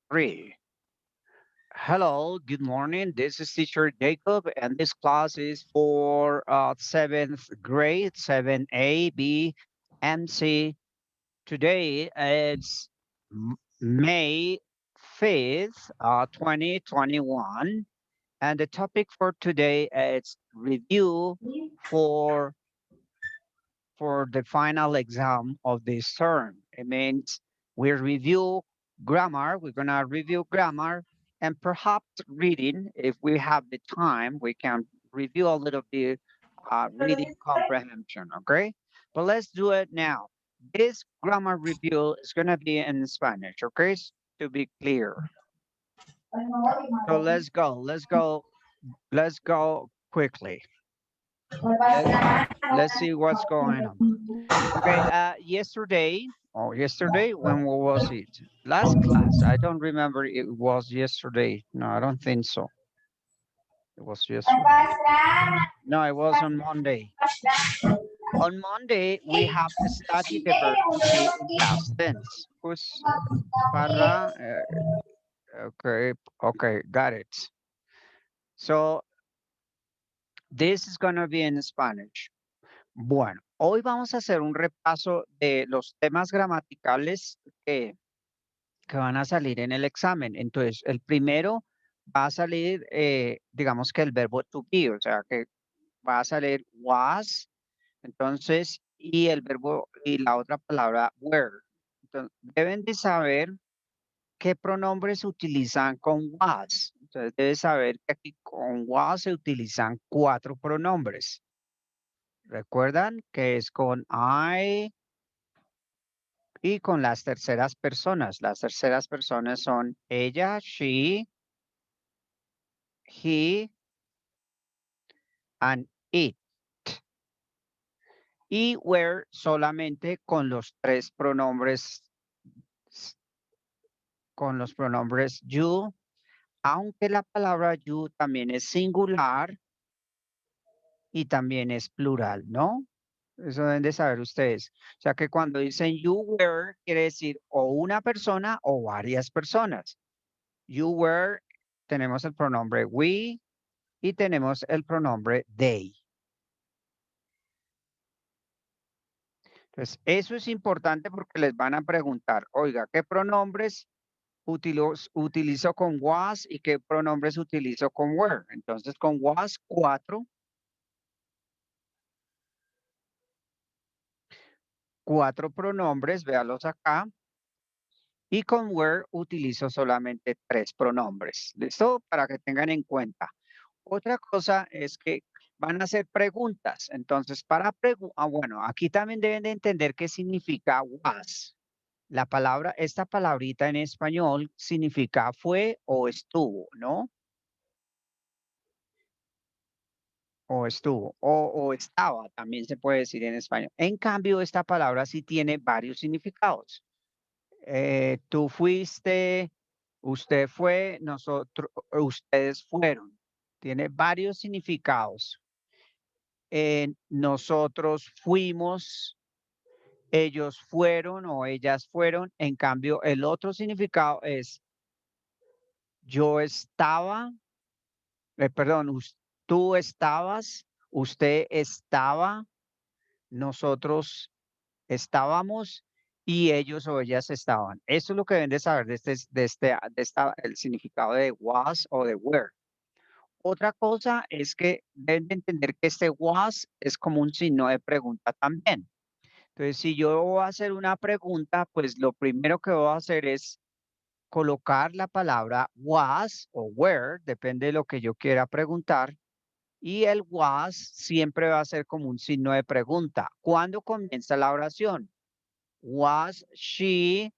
3. Hello, good morning. This is teacher Jacob, and this class is for 7th grade, 7A, B, and C. Today it's May 5th, 2021, and the topic for today is review for for the final exam of this term. It means we review grammar, we're going to review grammar and perhaps reading. If we have the time, we can review a little bit reading comprehension, okay? But let's do it now. This grammar review is going to be in Spanish, okay? To be clear. So let's go quickly. Let's let's see what's going on. Okay, yesterday, when was it? Last class, I don't remember it was yesterday. No, I don't think so. It was yesterday. No, it was on Monday. On Monday, we have studied the verb to be in past tense. Pues, para, okay, okay, got it. So, this is going to be in Spanish. Bueno, hoy vamos a hacer un repaso de los temas gramaticales que van a salir en el examen. Entonces, el primero va a salir, digamos que el verbo to be, o sea, que va a salir was, entonces, y el verbo y la otra palabra were. Entonces, deben de saber qué pronombres se utilizan con was. Entonces, deben saber que aquí con was se utilizan 4 pronombres. Recuerdan que es con I y con las terceras personas. Las terceras personas son ella, she, he, and it. Y were solamente con los tres pronombres, con los pronombres you, aunque la palabra you también es singular y también es plural, ¿no? Eso deben de saber ustedes. O sea que cuando dicen you were, quiere decir o una persona o varias personas. You were, tenemos el pronombre we y tenemos el pronombre they. Entonces, eso es importante porque les van a preguntar, oiga, ¿qué pronombres utilizo con was y qué pronombres utilizo con were? Entonces, con was, 4 pronombres, véalos acá. Y con were utilizo solamente 3 pronombres. ¿Listo? Para que tengan en cuenta. Otra cosa es que van a hacer preguntas. Entonces, bueno, aquí también deben de entender qué significa was. La palabra, esta palabrita en español significa fue o estuvo, ¿no? O estuvo, o estaba, también se puede decir en español. En cambio, esta palabra sí tiene varios significados. Tú fuiste, usted fue, nosotros, ustedes fueron. Tiene varios significados. Nosotros fuimos, ellos fueron o ellas fueron. En cambio, el otro significado es yo estaba, perdón, tú estabas, usted estaba, nosotros estábamos y ellos o ellas estaban. Eso es lo que deben de saber el significado de was o de were. Otra cosa es que deben de entender que este was es como un signo de pregunta también. Entonces, si yo voy a hacer una pregunta, pues lo primero que voy a hacer es colocar la palabra was o were, depende de lo que yo quiera preguntar, y el was siempre va a ser como un signo de pregunta. ¿Cuándo comienza la oración? Was she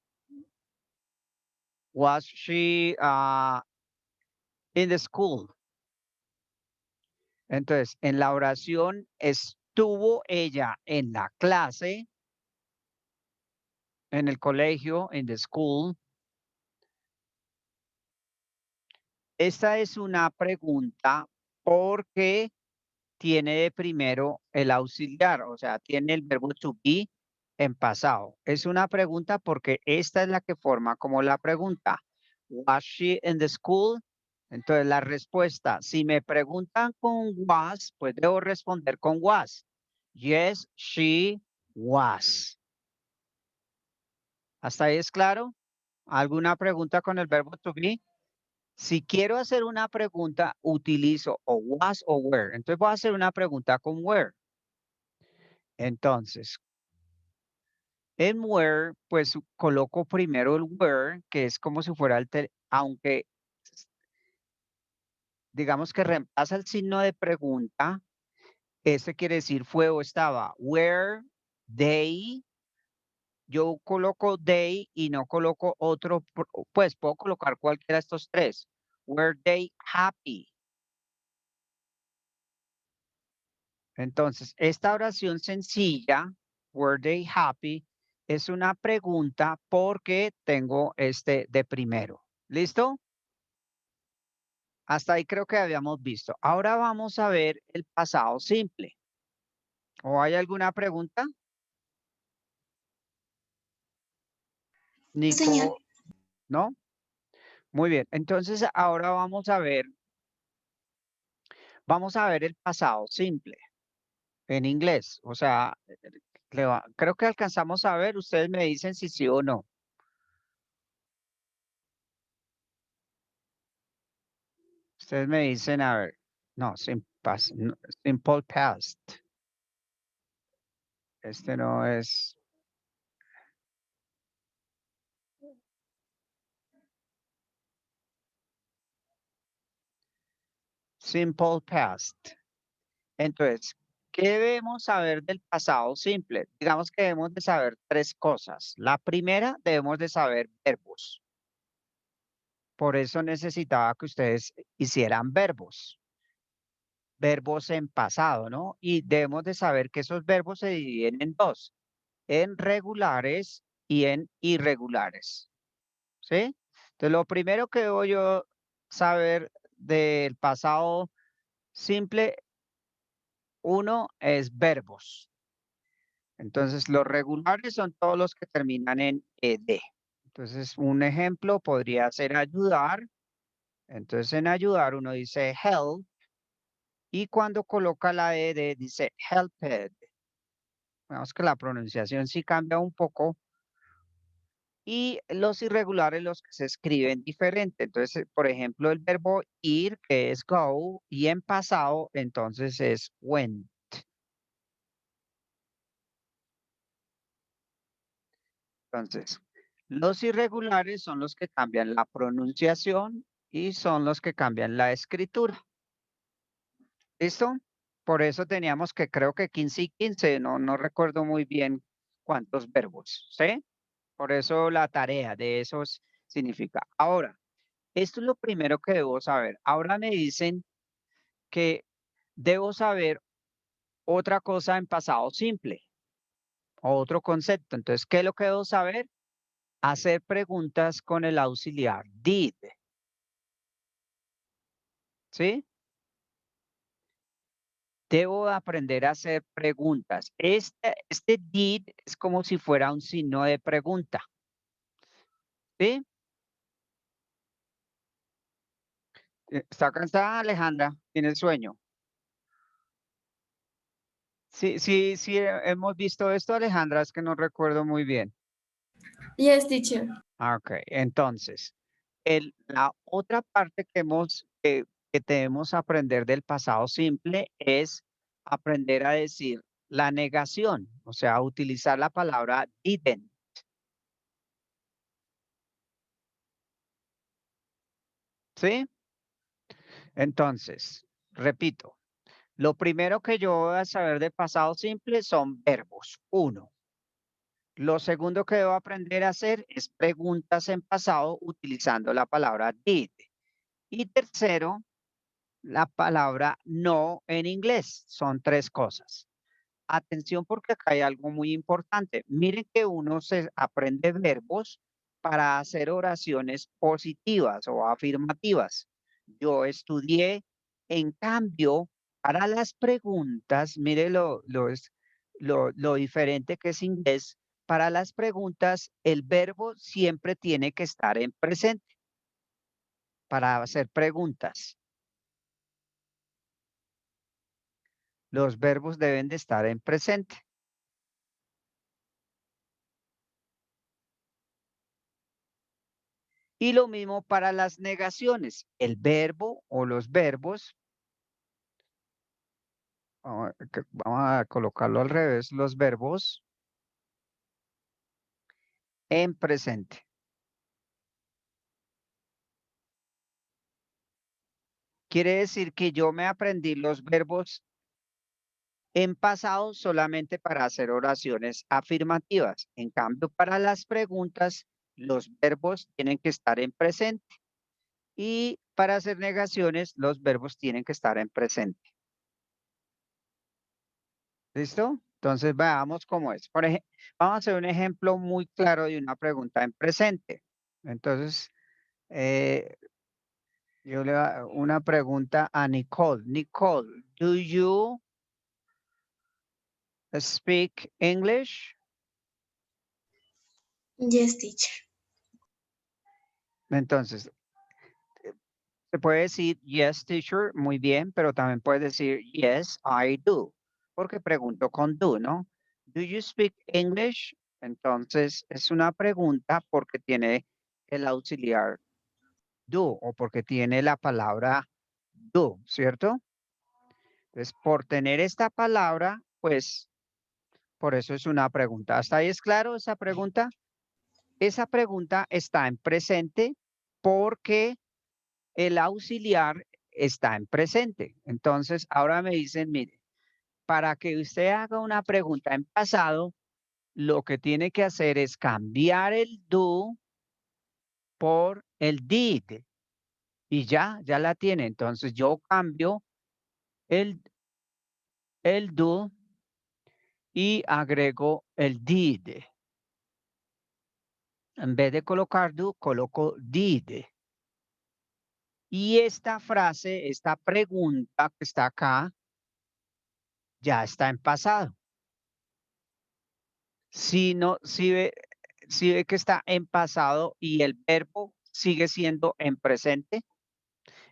in the school? Entonces, en la oración, ¿estuvo ella en la clase, en el colegio, in the school? Esta es una pregunta porque tiene de primero el auxiliar, o sea, tiene el verbo to be en pasado. Es una pregunta porque esta es la que forma como la pregunta. Was she in the school? Entonces la respuesta, si me preguntan con was, pues debo responder con was. Yes, she was. ¿Hasta ahí es claro? ¿Alguna pregunta con el verbo to be? Si quiero hacer una pregunta, utilizo o was o were. Entonces voy a hacer una pregunta con were. Entonces, en where, pues coloco primero el where, que es como si fuera aunque digamos que reemplaza el signo de pregunta, ese quiere decir fue o estaba. Were they, yo coloco they y no coloco otro, pues puedo colocar cualquiera de estos tres. Were they happy? Entonces, esta oración sencilla, were they happy, es una pregunta porque tengo este de primero. ¿Listo? Hasta ahí creo que habíamos visto. Ahora vamos a ver el pasado simple. ¿O hay alguna pregunta? Señor. Nico, ¿no? Muy bien. Entonces, ahora vamos a ver el pasado simple en inglés. O sea, creo que alcanzamos a ver. Ustedes me dicen si sí o no. Ustedes me dicen, a ver. No, simple past. Este no es. Simple past. Entonces, ¿qué debemos saber del pasado simple? Digamos que debemos de saber tres cosas. La primera, debemos de saber verbos. Por eso necesitaba que ustedes hicieran verbos. Verbos en pasado, ¿no? Y debemos de saber que esos verbos se dividen en dos, en regulares y en irregulares. ¿Sí? Entonces, lo primero que debo yo saber del pasado simple, uno es verbos. Entonces, los regulares son todos los que terminan en ed. Entonces, un ejemplo podría ser ayudar. Entonces, en ayudar uno dice help y cuando coloca la ed dice helped. Vemos que la pronunciación sí cambia un poco y los irregulares los que se escriben diferente. Entonces, por ejemplo, el verbo ir, que es go, y en pasado, entonces es went. Entonces, los irregulares son los que cambian la pronunciación y son los que cambian la escritura. ¿Listo? Por eso teníamos que creo que 15 y 15, no recuerdo muy bien cuántos verbos, ¿sí? Por eso la tarea de esos significa. Ahora, esto es lo primero que debo saber. Ahora me dicen que debo saber otra cosa en pasado simple, otro concepto. Entonces, ¿qué es lo que debo saber? Hacer preguntas con el auxiliar did. ¿Sí? Debo aprender a hacer preguntas. Este did es como si fuera un signo de pregunta. ¿Sí? ¿Está cansada, Alejandra? ¿Tiene sueño? Sí, hemos visto esto, Alejandra, es que no recuerdo muy bien. Yes, teacher. Ok, entonces, la otra parte que debemos aprender del pasado simple es aprender a decir la negación, o sea, utilizar la palabra didn't. ¿Sí? Entonces, repito, lo primero que yo voy a saber de pasado simple son verbos. Uno. Lo segundo que debo aprender a hacer es preguntas en pasado utilizando la palabra did. Y tercero, la palabra no en inglés. Son tres cosas. Atención porque acá hay algo muy importante. Miren que uno se aprende verbos para hacer oraciones positivas o afirmativas. Yo estudié, en cambio, para las preguntas, mire lo diferente que es inglés. Para las preguntas, el verbo siempre tiene que estar en presente. para hacer preguntas. Los verbos deben de estar en presente. Y lo mismo para las negaciones. El verbo o los verbos, vamos a colocarlo al revés, los verbos en presente. Quiere decir que yo me aprendí los verbos en pasado solamente para hacer oraciones afirmativas. En cambio, para las preguntas, los verbos tienen que estar en presente. Y para hacer negaciones, los verbos tienen que estar en presente. ¿Listo? Entonces, veamos cómo es. Por ejemplo, vamos a hacer un ejemplo muy claro de una pregunta en presente. Entonces, yo le hago una pregunta a Nicole. Nicole, do you speak English? Yes, teacher. Entonces, se puede decir yes, teacher, muy bien, pero también puede decir yes, I do, porque pregunto con do, ¿no? Do you speak English? Entonces, es una pregunta porque tiene el auxiliar do o porque tiene la palabra do, ¿cierto? Entonces, por tener esta palabra, pues, por eso es una pregunta. ¿Hasta ahí es claro esa pregunta? Esa pregunta está en presente porque el auxiliar está en presente. Entonces, ahora me dicen, mire, para que usted haga una pregunta en pasado, lo que tiene que hacer es cambiar el do por el did. Y ya la tiene. Entonces, yo cambio el do y agrego el did. En vez de colocar do, coloco did. Y esta frase, esta pregunta que está acá, ya está en pasado. Si no, si ve que está en pasado y el verbo sigue siendo en presente,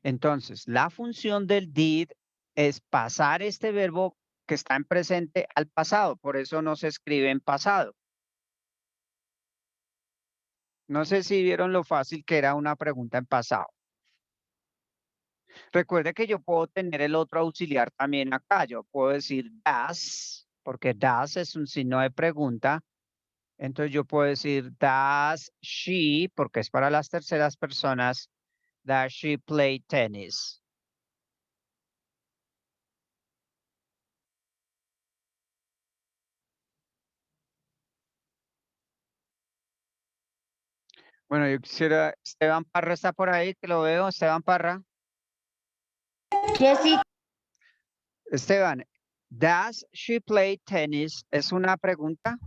entonces la función del did es pasar este verbo que está en presente al pasado. Por eso no se escribe en pasado. No sé si vieron lo fácil que era una pregunta en pasado. Recuerde que yo puedo tener el otro auxiliar también acá. Yo puedo decir das, porque das es un signo de pregunta. Entonces yo puedo decir does she, porque es para las terceras personas, does she play tennis? Bueno, yo quisiera, Esteban Parra está por ahí, que lo veo, Esteban Parra. Yes, teacher. Esteban, does she play tennis? ¿Es una pregunta?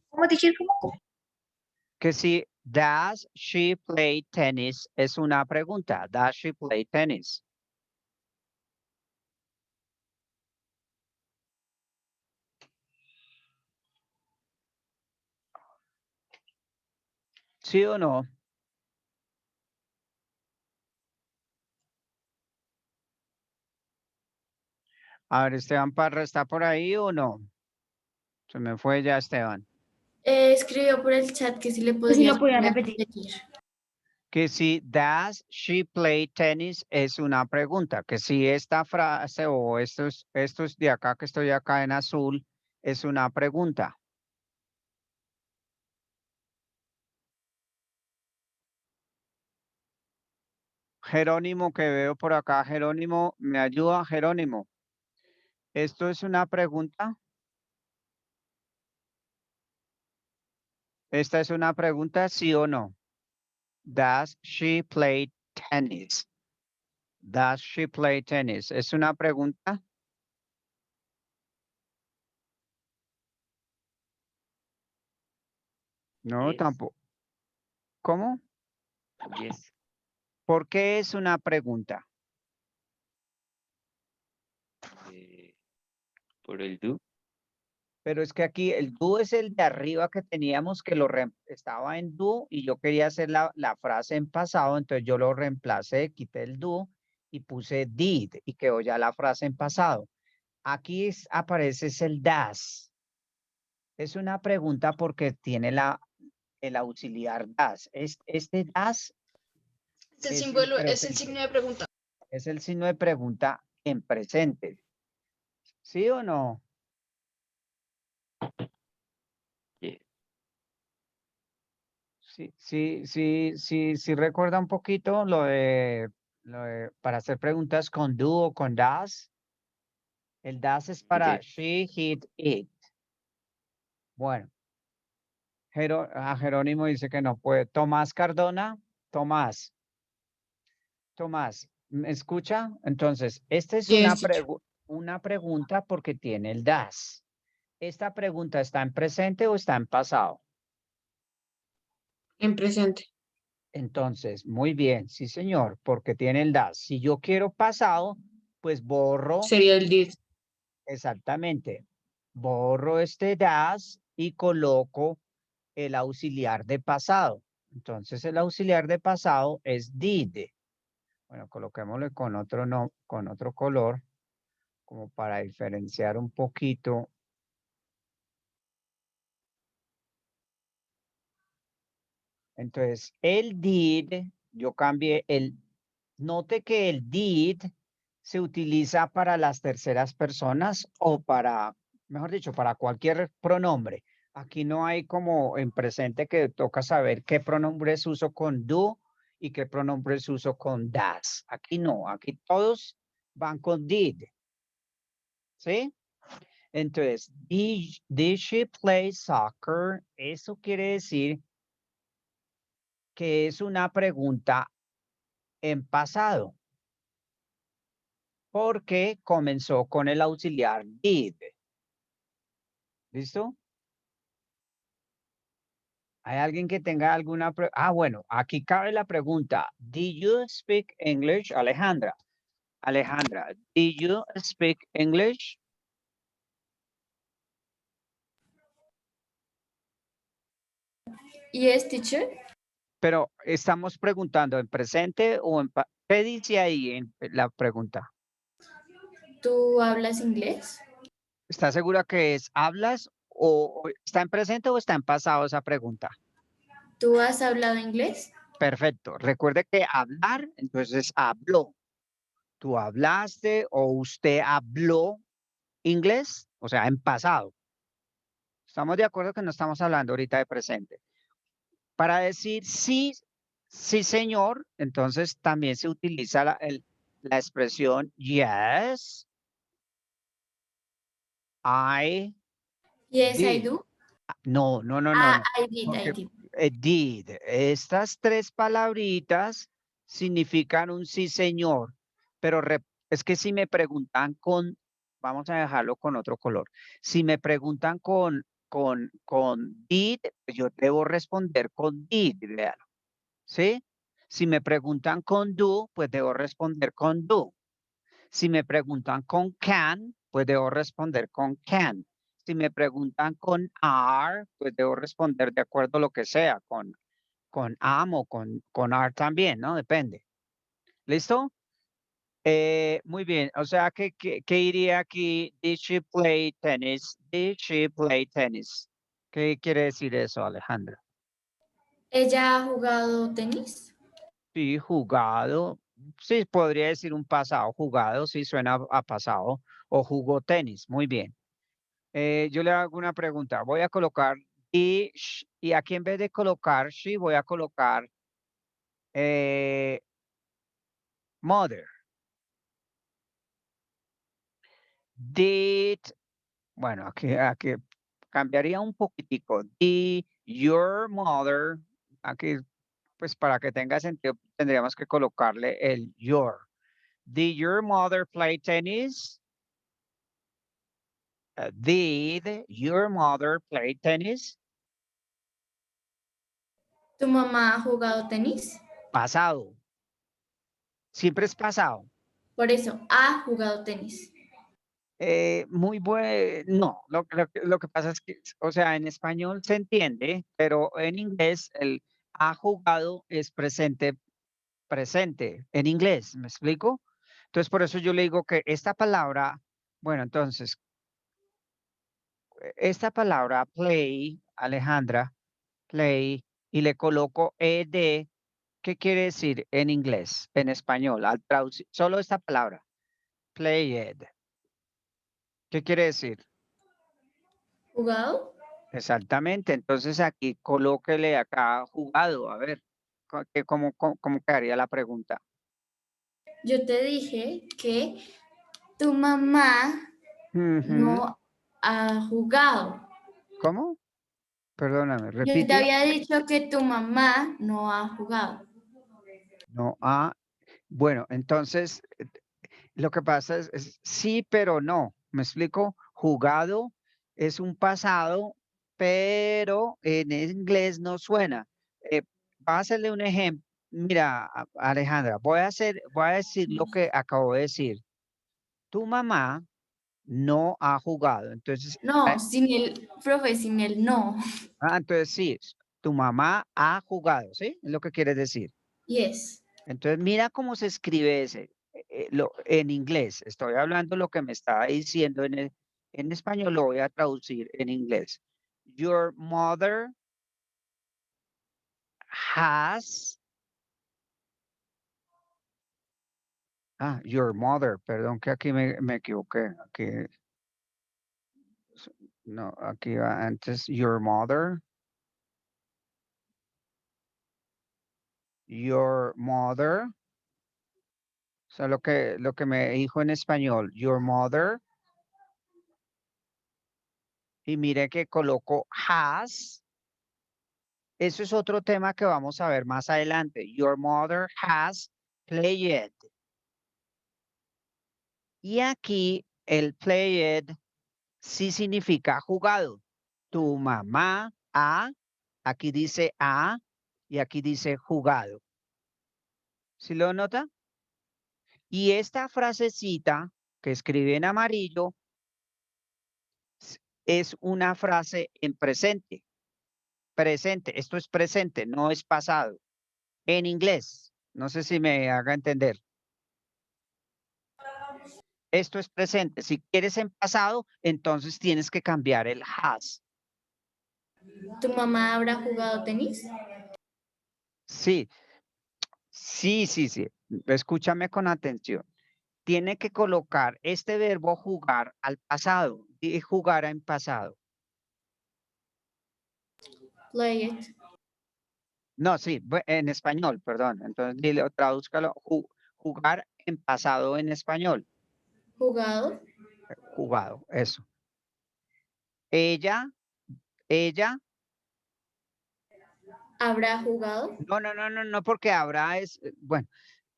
¿Cómo, teacher? ¿Cómo? Que si does she play tennis es una pregunta. Does she play tennis? ¿Sí o no? A ver, Esteban Parra, ¿está por ahí o no? Se me fue ya Esteban. Escribió por el chat que si le Si podría lo podía repetir. Que si does she play tennis es una pregunta. Que si esta frase o estos de acá que estoy acá en azul es una pregunta. Jerónimo que veo por acá, Jerónimo, ¿me ayuda Jerónimo? ¿Esto es una pregunta? ¿Esta es una pregunta, sí o no? Does she play tennis? Does she play tennis? ¿Es una pregunta? No, Yes. tampoco. ¿Cómo? Yes. ¿Por qué es una pregunta? Por el do. Pero es que aquí el do es el de arriba que teníamos que estaba en do y yo quería hacer la frase en pasado, entonces yo lo reemplacé, quité el do y puse did y quedó ya la frase en pasado. Aquí aparece es el das. Es una pregunta porque tiene el auxiliar das. Este das Es el es en símbolo, es el presente. signo de pregunta. Es el signo de pregunta en presente. ¿Sí o no? Sí, recuerda un poquito para hacer preguntas con do o con das. El das es para she, he, it. Bueno, Jerónimo dice que no puede. Tomás Cardona, Tomás, ¿me escucha? Entonces, esta es Yes, teacher. una pregunta porque tiene el das. ¿Esta pregunta está en presente o está en pasado? En presente. Entonces, muy bien, sí señor, porque tiene el das. Si yo quiero pasado, pues borro, Sería el did. exactamente, borro este das y coloco el auxiliar de pasado. Entonces, el auxiliar de pasado es did. Bueno, coloquémosle con otro, no, con otro color, como para diferenciar un poquito. Entonces, el did, yo cambié note que el did se utiliza para las terceras personas o para, mejor dicho, para cualquier pronombre. Aquí no hay como en presente que toca saber qué pronombres uso con do y qué pronombres uso con das. Aquí no, aquí todos van con did. ¿Sí? Entonces, did she play soccer? Eso quiere decir que es una pregunta en pasado, porque comenzó con el auxiliar did. ¿Listo? ¿Hay alguien que tenga alguna bueno, aquí cabe la pregunta. Did you speak English, Alejandra? Alejandra, did you speak English? Yes, teacher. Pero estamos preguntando en presente o en ¿qué dice ahí en la pregunta? ¿Tú hablas inglés? ¿Está segura que hablas o está en presente o está en pasado esa pregunta? ¿Tú has hablado inglés? Perfecto. Recuerde que hablar, entonces habló. ¿Tú hablaste o usted habló inglés? O sea, en pasado. Estamos de acuerdo que no estamos hablando ahorita de presente. Para decir sí, sí señor, entonces también se utiliza la expresión yes, I Yes, I did. do. No, no, no, no, Ah, no. I did, I Porque did. did. Estas tres palabritas significan un sí señor, pero es que si me preguntan vamos a dejarlo con otro color. Si me preguntan con did, yo debo responder con did, vean, ¿sí? Si me preguntan con do, pues debo responder con do. Si me preguntan con can, pues debo responder con can. Si me preguntan con are, pues debo responder de acuerdo a lo que sea, con am o con are también, ¿no? Depende. ¿Listo? Muy bien. O sea, ¿qué iría aquí? Did she play tennis? Did she play tennis? ¿Qué quiere decir eso, Alejandra? ¿Ella ha jugado tenis? Sí, jugado. Sí, podría decir un pasado. Jugado, sí, suena a pasado. O jugó tenis. Muy bien. Yo le hago una pregunta. Voy a colocar y aquí en vez de colocar she, voy a colocar mother. Did, bueno, aquí cambiaría un poquitico. Did your mother, aquí pues para que tenga sentido tendríamos que colocarle el your. Did your mother play tennis? Did your mother play tennis? ¿Tu mamá ha jugado tenis? Pasado. Siempre es pasado. Por eso, ha jugado tenis. Muy bueno. Lo que pasa es que, o sea, en español se entiende, pero en inglés el ha jugado es presente, presente, en inglés, ¿me explico? Entonces, por eso yo le digo que esta palabra, bueno, entonces, esta palabra play, Alejandra, play, y le coloco ed, ¿qué quiere decir en inglés, en español? Al traducir, solo esta palabra, played, ¿qué quiere decir? ¿Jugado? Exactamente, entonces aquí colóquele acá jugado, a ver, ¿cómo quedaría la pregunta? Yo te dije que tu mamá Ujú. no ha jugado. ¿Cómo? Perdóname, Yo te repite. había dicho que tu mamá no ha jugado. No, bueno, entonces lo que pasa es sí, pero no. ¿Me explico? Jugado es un pasado, pero en inglés no suena. Eh, Voy a hacerle un ejemplo. Mira, Alejandra, voy a decir lo que acabo de decir. Tu mamá no ha jugado. Entonces, No, sin el, profe, sin el no. entonces sí, tu mamá ha jugado, ¿sí? Es lo que quieres decir. Yes. Entonces, mira cómo se escribe ese, en inglés. Estoy hablando lo que me estaba diciendo en español, lo voy a traducir en inglés. Your mother has, your mother, perdón que aquí me equivoqué. Aquí, no, aquí va antes, your mother, o sea, lo que me dijo en español, your mother, y mire que coloco has. Eso es otro tema que vamos a ver más adelante. Your mother has played. Y aquí el played sí significa jugado. Tu mamá ha, aquí dice ha y aquí dice jugado. ¿Sí lo nota? Y esta frasecita que escribe en amarillo es una frase en presente. Presente, esto es presente, no es pasado. En inglés, no sé si me haga entender. Esto es presente. Si quieres en pasado, entonces tienes que cambiar el has. ¿Tu mamá habrá jugado tenis? Sí, sí. Escúchame con atención. Tiene que colocar este verbo jugar al pasado y jugar en pasado. Play it. No, sí, en español, perdón. Entonces dile, tradúzcalo, jugar en pasado en español. ¿Jugado? Jugado, eso. Ella, ¿Habrá jugado? no, porque habrá es, bueno,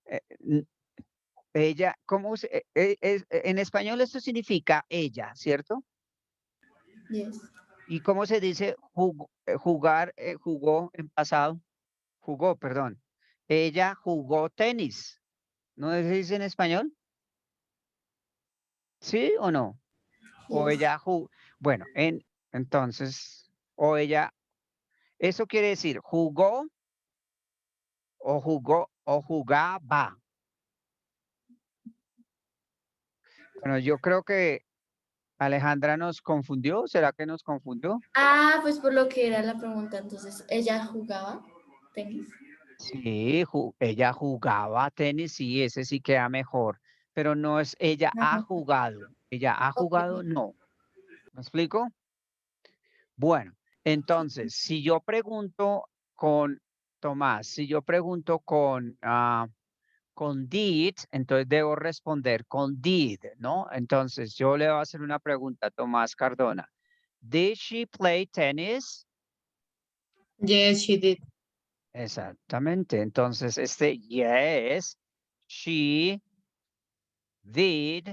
eh, ella, ¿cómo en español esto significa ella, ¿cierto? Yes. ¿Y cómo se dice jugar, jugó en pasado? Jugó, perdón. Ella jugó tenis. ¿No se dice en español? ¿Sí o no? O Yes. ella jugó. Bueno, entonces, o ella, eso quiere decir jugó o jugaba. Bueno, yo creo que Alejandra nos confundió. ¿Será que nos confundió? Ah, pues por lo que era la pregunta, entonces, ¿ella jugaba tenis? Sí, ella jugaba tenis, sí, ese sí queda mejor, pero no es ella ha Ajá. jugado. Ella ha Ok. jugado, no. ¿Me explico? Bueno, entonces, si yo pregunto con Tomás, si yo pregunto con did, entonces debo responder con did, ¿no? Entonces, yo le voy a hacer una pregunta a Tomás Cardona. Did she play tennis? Yes, she did. Exactamente. Entonces, yes, she did.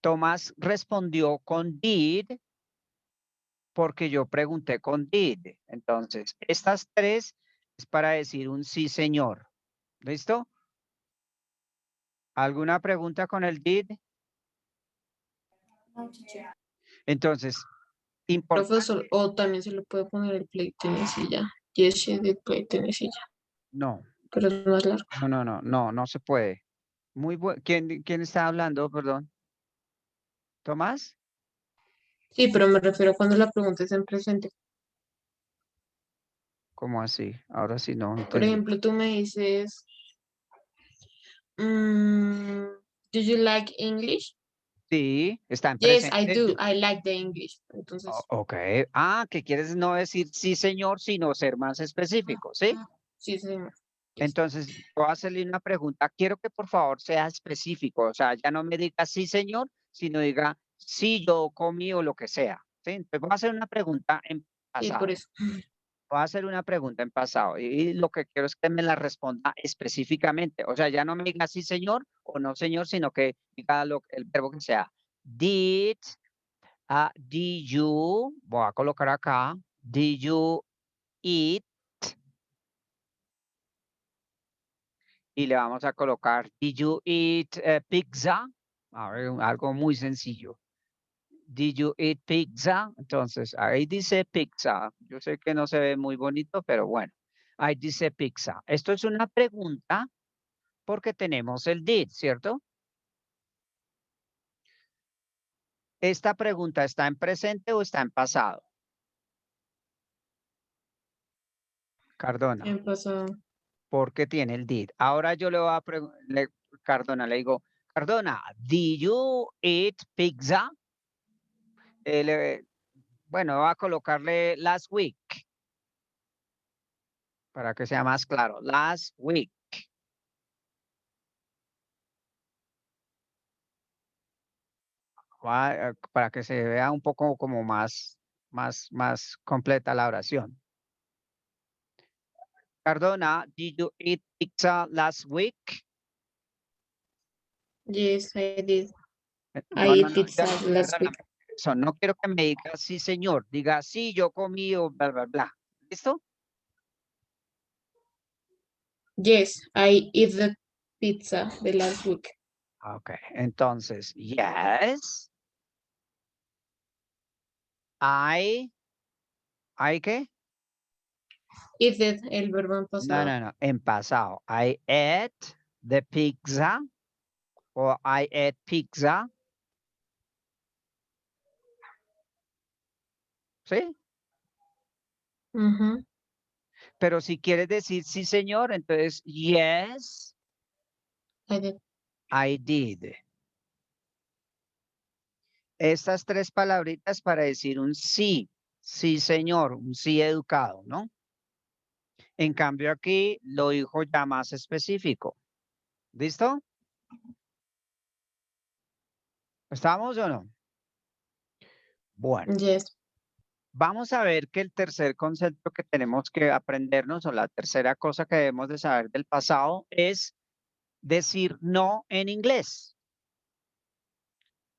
Tomás respondió con did porque yo pregunté con did. Entonces, estas tres es para decir un sí, señor. ¿Listo? ¿Alguna pregunta con el did? No, teacher. Entonces, importante. Profesor, o también se le puede poner el play tennis y ya. Yes, she did play tennis y ya. No, Pero es más largo. no se puede. Muy bueno. ¿Quién está hablando? Perdón. ¿Tomás? Sí, pero me refiero a cuando la pregunta es en presente. ¿Cómo así? Ahora sí no Por entendí. ejemplo, tú me dices, do you like English? Sí, está en Yes, I presente. do. I like the English. Entonces, Ok. Ah, que quieres no decir sí, señor, sino ser más específico, ¿sí? sí, señor. Yes. Entonces, voy a hacerle una pregunta. Quiero que por favor sea específico. O sea, ya no me diga sí, señor, sino diga sí, yo comí o lo que sea. ¿Sí? Entonces, voy a hacer una pregunta en Sí, por pasado. eso. Voy a hacer una pregunta en pasado y lo que quiero es que me la responda específicamente. O sea, ya no me diga sí, señor o no, señor, sino que diga el verbo que sea. Did you, voy a colocar acá, did you eat? Y le vamos a colocar, did you eat pizza? A ver, algo muy sencillo. Did you eat pizza? Entonces, ahí dice pizza. Yo sé que no se ve muy bonito, pero bueno, ahí dice pizza. Esto es una pregunta porque tenemos el did, ¿cierto? ¿Esta pregunta está en presente o está en pasado? Cardona, En pasado. porque tiene el did. Ahora yo le voy a preguntar, Cardona, le digo, Cardona, did you eat pizza? Bueno, voy a colocarle last week para que sea más claro. Last week. Para que se vea un poco como más completa la oración. Cardona, did you eat pizza last week? Yes, I did. I No, ate pizza last week. perdóname. Eso, no quiero que me diga sí, señor. Diga sí, yo comí o bla, bla, bla. ¿Listo? Yes, I eat the pizza the last week. Ok, entonces, yes. ¿I qué? Eat it, el verbo en pasado. No, en pasado. I ate the pizza o I ate pizza. ¿Sí? Ujú. Pero si quieres decir sí, señor, entonces, yes, I did. I did. Estas tres palabritas para decir un sí, sí, señor, un sí educado, ¿no? En cambio aquí lo dijo ya más específico. ¿Listo? ¿Estamos o no? Bueno, Yes. vamos a ver que el tercer concepto que tenemos que aprendernos o la tercera cosa que debemos de saber del pasado es decir no en inglés.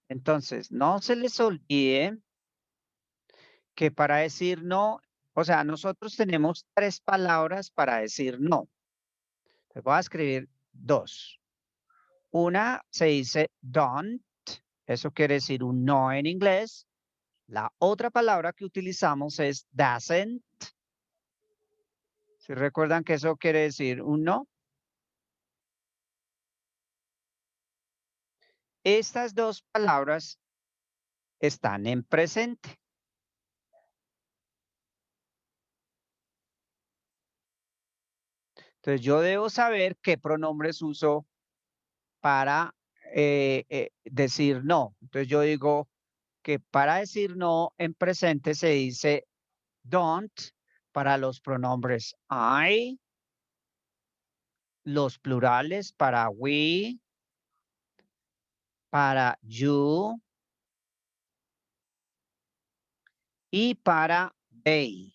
Entonces, no se les olvide que para decir no, o sea, nosotros tenemos tres palabras para decir no. Les voy a escribir dos. Una se dice don't, eso quiere decir un no en inglés. La otra palabra que utilizamos es doesn't. ¿Si recuerdan que eso quiere decir un no? Estas dos palabras están en presente. Entonces yo debo saber qué pronombres uso para decir no. Entonces yo digo que para decir no en presente se dice don't para los pronombres I, los plurales para we, para you y para they.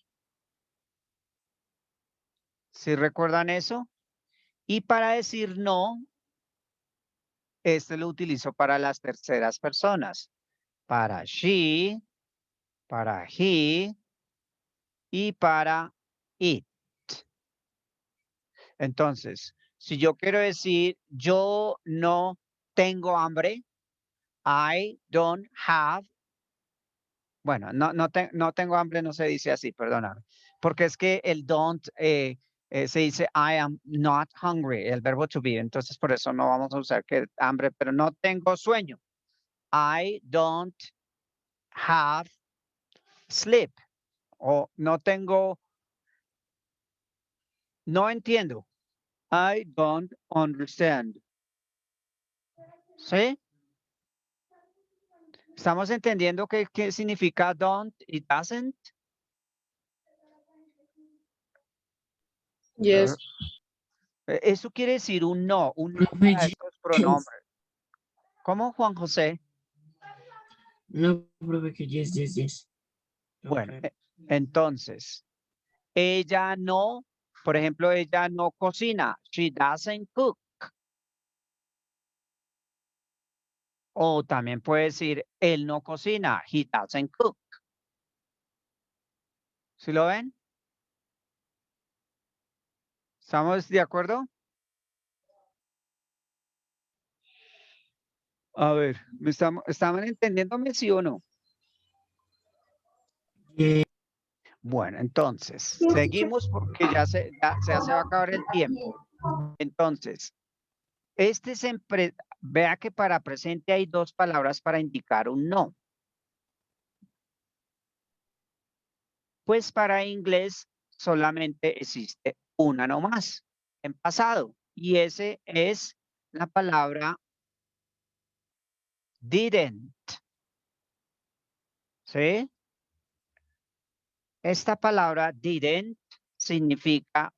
¿Sí recuerdan eso? Y para decir no, este lo utilizo para las terceras personas, para she, para he y para it. Entonces, si yo quiero decir yo no tengo hambre, I don't have. Bueno, no tengo hambre, no se dice así, perdóname. Porque es que el don't se dice I am not hungry, el verbo to be. Entonces, por eso no vamos a usar que hambre, pero no tengo sueño. I don't have sleep. O no tengo, no entiendo. I don't understand. ¿Sí? ¿Estamos entendiendo qué significa don't y doesn't? Yes. Eso quiere decir un no Profe, para estos pronombres. ¿Cómo, Juan José? no, profe, que yes. Bueno, Okay. entonces, ella no, por ejemplo, ella no cocina. She doesn't cook. O también puede decir, él no cocina. He doesn't cook. ¿Sí lo ven? ¿Estamos de acuerdo? A ver, ¿estaban entendiéndome sí o no? Yes. Bueno, entonces, seguimos porque ya se va a acabar el tiempo. Entonces, vea que para presente hay dos palabras para indicar un no. Pues para inglés solamente existe una nomás en pasado. Y ese es la palabra didn't. ¿Sí? Esta palabra didn't significa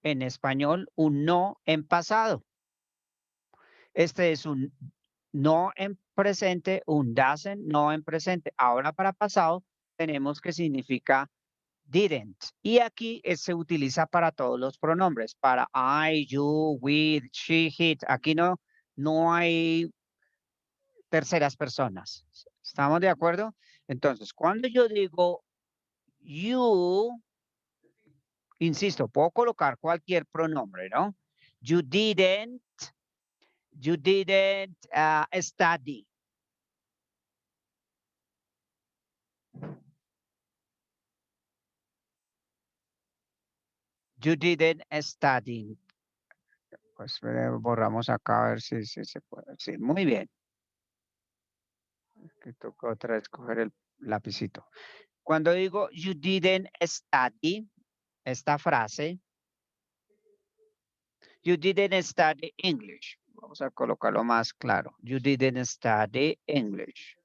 en español un no en pasado. Este es un no en presente, un doesn't, no en presente. Ahora para pasado tenemos que significa didn't. Y aquí se utiliza para todos los pronombres, para I, you, we, she, it. Aquí no hay terceras personas. ¿Estamos de acuerdo? Entonces, cuando yo digo you, insisto, puedo colocar cualquier pronombre, ¿no? You didn't study. You didn't study. Pues borramos acá a ver si se puede decir. Muy bien. Que toca otra vez coger el lapicito. Cuando digo you didn't study, esta frase, you didn't study English. Vamos a colocarlo más claro. You didn't study English.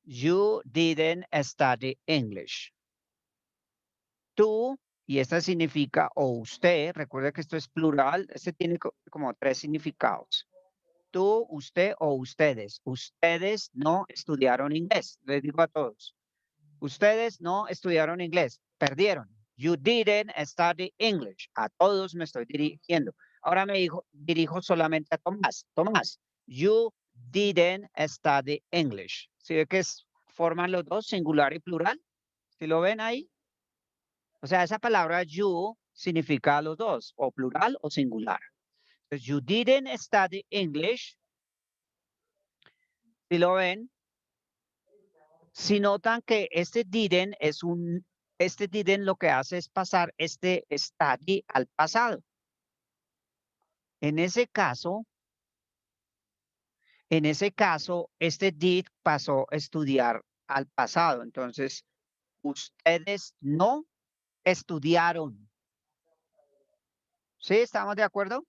You didn't study English. Tú, y esta significa o usted, recuerda que esto es plural, este tiene como tres significados. Tú, usted o ustedes. Ustedes no estudiaron inglés. Les digo a todos. Ustedes no estudiaron inglés. Perdieron. You didn't study English. A todos me estoy dirigiendo. Ahora dirijo solamente a Tomás. Tomás, you didn't study English. ¿Sí ve que forman los dos, singular y plural? ¿Sí lo ven ahí? O sea, esa palabra you significa los dos, o plural o singular. Entonces, you didn't study English. ¿Sí lo ven? Si notan que este didn't este didn't lo que hace es pasar este study al pasado. En ese caso, este did pasó a estudiar al pasado. Entonces, ustedes no estudiaron. ¿Sí? ¿Estamos de acuerdo?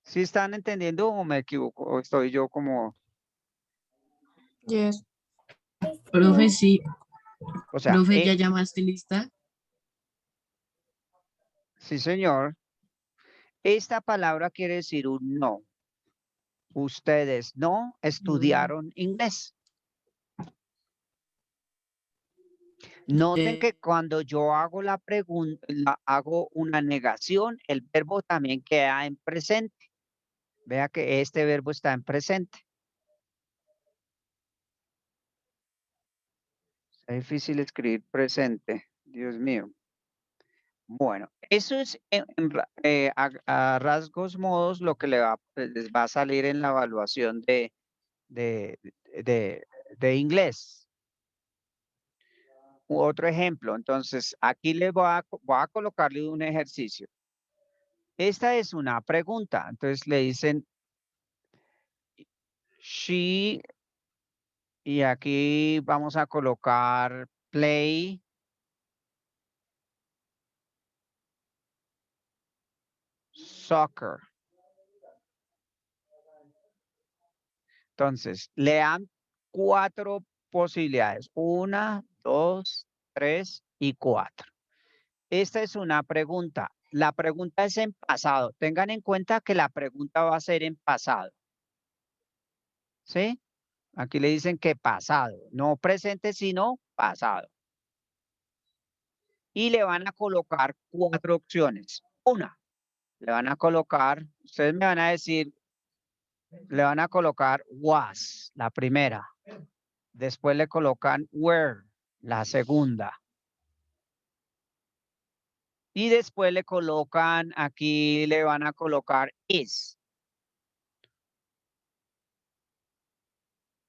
¿Sí están entendiendo o me equivoco? ¿O estoy yo como... Yes. Profe, sí. O sea, Profe, ¿ya llamaste lista? sí, señor. Esta palabra quiere decir un no. Ustedes no estudiaron inglés. Noten que cuando yo hago la pregunta, hago una negación, el verbo también queda en presente. Vea que este verbo está en presente. Es difícil escribir presente, Dios mío. Bueno, eso es a rasgos modos lo que les va a salir en la evaluación de, de inglés. Otro ejemplo, entonces aquí les voy a colocarle un ejercicio. Esta es una pregunta, entonces le dicen she y aquí vamos a colocar play soccer. Entonces, le dan 4 posibilidades. 1, 2, 3 y 4. Esta es una pregunta. La pregunta es en pasado. Tengan en cuenta que la pregunta va a ser en pasado. ¿Sí? Aquí le dicen que pasado. No presente, sino pasado. Y le van a colocar 4 opciones. Una, le van a colocar, ustedes me van a decir, le van a colocar was, la primera. Después le colocan were, la segunda. Y después le colocan, aquí le van a colocar is.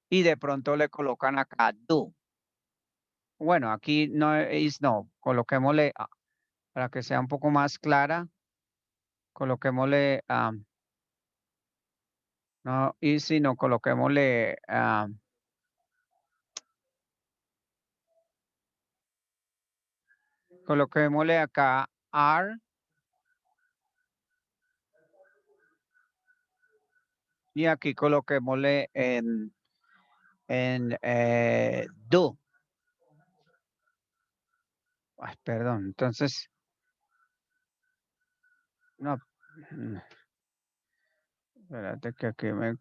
Y de pronto le colocan acá do. Bueno, aquí no is, no. Coloquémosle, para que sea un poco más clara, coloquémosle, no is, sino coloquémosle, coloquémosle acá are. Y aquí coloquémosle en do. Ay, perdón, entonces, no, espérate que aquí me...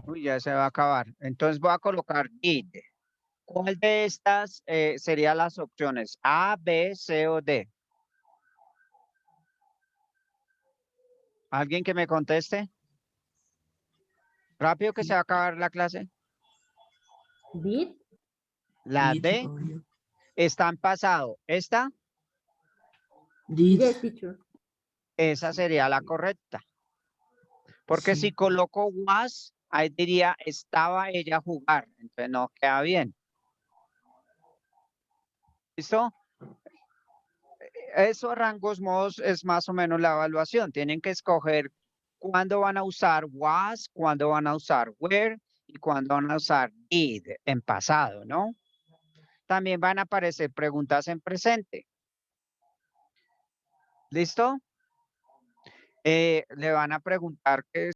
Uy, ya se va a acabar. Entonces voy a colocar did. ¿Cuál de estas serían las opciones? A, B, C o D. ¿Alguien que me conteste? Rápido que se va a acabar la clase. Did. La Did, D obvio. está en pasado. ¿Esta? Did. Yes, teacher. Esa sería la correcta. Porque Sí. si coloco was, ahí diría estaba ella a jugar. Entonces no queda bien. ¿Listo? Eso a rangos modos es más o menos la evaluación. Tienen que escoger cuándo van a usar was, cuándo van a usar were y cuándo van a usar did en pasado, ¿no? También van a aparecer preguntas en presente. ¿Listo? Le van a preguntar que